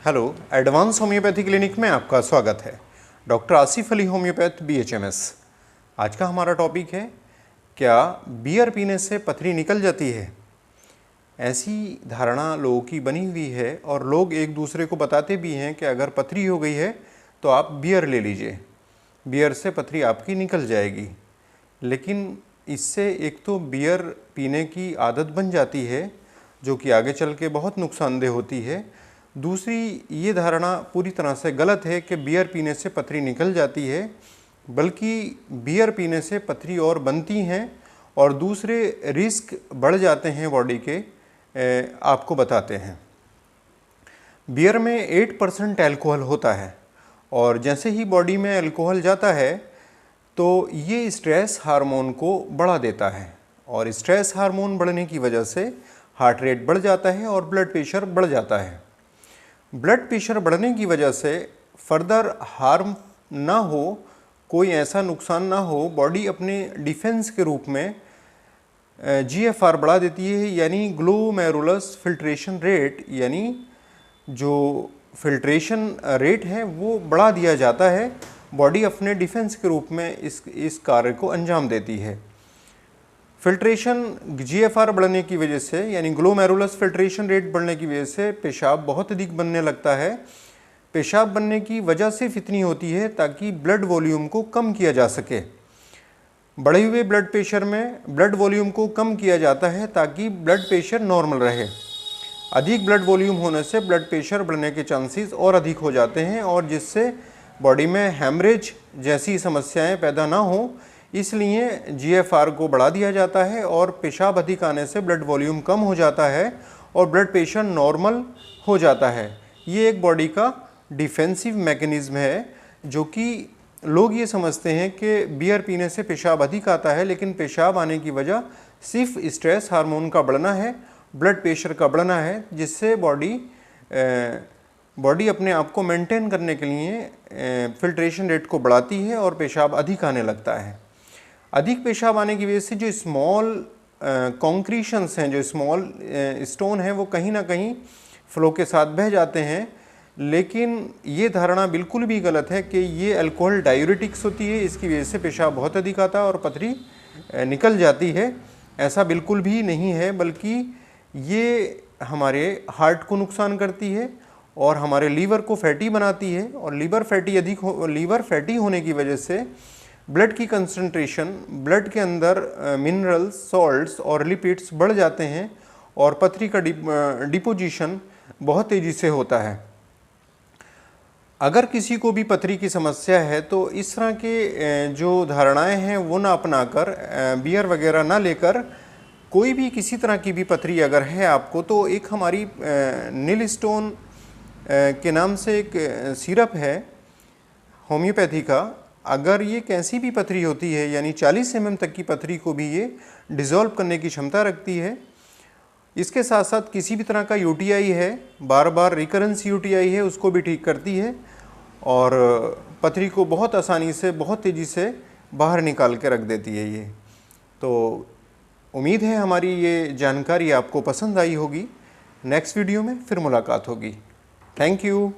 Hello, advance homeopathy clinic में आपका स्वागत है। Doctor Asif Ali homeopath BHMS। आज का हमारा टॉपिक है, क्या बियर पीने से पथरी निकल जाती है। ऐसी धारणा लोगों की बनी हुई है और लोग एक दूसरे को बताते भी हैं कि अगर पथरी हो गई है तो आप बियर ले लीजिए, बियर से पथरी आपकी निकल जाएगी। लेकिन इससे एक तो बियर पीने की आदत बन जाती है जो कि आगे चल के बहुत नुकसानदेह होती है। दूसरी ये धारणा पूरी तरह से गलत है कि बियर पीने से पथरी निकल जाती है, बल्कि बियर पीने से पथरी और बनती हैं और दूसरे रिस्क बढ़ जाते हैं बॉडी के, आपको बताते हैं। बियर में 8% अल्कोहल होता है और जैसे ही बॉडी में अल्कोहल जाता है तो ये स्ट्रेस हार्मोन को बढ़ा देता है और स्ट्रेस हार्मोन बढ़ने की वजह से हार्ट रेट बढ़ जाता है और ब्लड प्रेशर बढ़ जाता है। ब्लड प्रेशर बढ़ने की वजह से फर्दर हार्म ना हो, कोई ऐसा नुकसान ना हो, बॉडी अपने डिफेंस के रूप में GFR बढ़ा देती है, यानी ग्लोमेरुलस फिल्ट्रेशन रेट, यानी जो फिल्ट्रेशन रेट है वो बढ़ा दिया जाता है। बॉडी अपने डिफेंस के रूप में इस कार्य को अंजाम देती है। फिल्ट्रेशन GFR बढ़ने की वजह से, यानी ग्लोमेरुलस फिल्ट्रेशन रेट बढ़ने की वजह से पेशाब बहुत अधिक बनने लगता है। पेशाब बनने की वजह सिर्फ इतनी होती है ताकि ब्लड वॉल्यूम को कम किया जा सके। बढ़े हुए ब्लड प्रेशर में ब्लड वॉल्यूम को कम किया जाता है ताकि ब्लड प्रेशर नॉर्मल रहे। अधिक ब्लड वॉल्यूम होने से ब्लड प्रेशर बढ़ने के चांसेस और अधिक हो जाते हैं और जिससे बॉडी में हैमरेज जैसी समस्याएं पैदा ना हो, इसलिए GFR को बढ़ा दिया जाता है और पेशाब अधिक आने से ब्लड वॉल्यूम कम हो जाता है और ब्लड प्रेशर नॉर्मल हो जाता है। ये एक बॉडी का डिफेंसिव मैकेनिज्म है, जो कि लोग ये समझते हैं कि बियर पीने से पेशाब अधिक आता है, लेकिन पेशाब आने की वजह सिर्फ स्ट्रेस हार्मोन का बढ़ना है, ब्लड प्रेशर का बढ़ना है, जिससे बॉडी अपने आप को मेंटेन करने के लिए फिल्ट्रेशन रेट को बढ़ाती है और पेशाब अधिक आने लगता है। अधिक पेशाब आने की वजह से जो स्मॉल कॉन्क्रीशंस हैं, जो स्मॉल स्टोन हैं, वो कहीं ना कहीं फ्लो के साथ बह जाते हैं। लेकिन ये धारणा बिल्कुल भी गलत है कि ये अल्कोहल डायूरेटिक्स होती है, इसकी वजह से पेशाब बहुत अधिक आता है और पथरी निकल जाती है। ऐसा बिल्कुल भी नहीं है, बल्कि ये हमारे हार्ट को नुकसान करती है और हमारे लीवर को फैटी बनाती है और लीवर फैटी होने की वजह से ब्लड की कंसंट्रेशन, ब्लड के अंदर मिनरल्स, सॉल्ट्स और लिपिड्स बढ़ जाते हैं और पथरी का डिपोजिशन बहुत तेज़ी से होता है। अगर किसी को भी पथरी की समस्या है तो इस तरह के जो धारणाएं हैं वो ना अपनाकर, बियर वगैरह ना लेकर, कोई भी किसी तरह की भी पथरी अगर है आपको, तो एक हमारी नील स्टोन के नाम से एक सिरप है होम्योपैथी का। अगर ये कैसी भी पथरी होती है, यानी 40 mm तक की पथरी को भी ये डिज़ोल्व करने की क्षमता रखती है। इसके साथ साथ किसी भी तरह का UTI है, बार बार रिकरेंस UTI है, उसको भी ठीक करती है और पथरी को बहुत आसानी से, बहुत तेज़ी से बाहर निकाल के रख देती है ये। तो उम्मीद है हमारी ये जानकारी आपको पसंद आई होगी। नेक्स्ट वीडियो में फिर मुलाकात होगी। Thank you.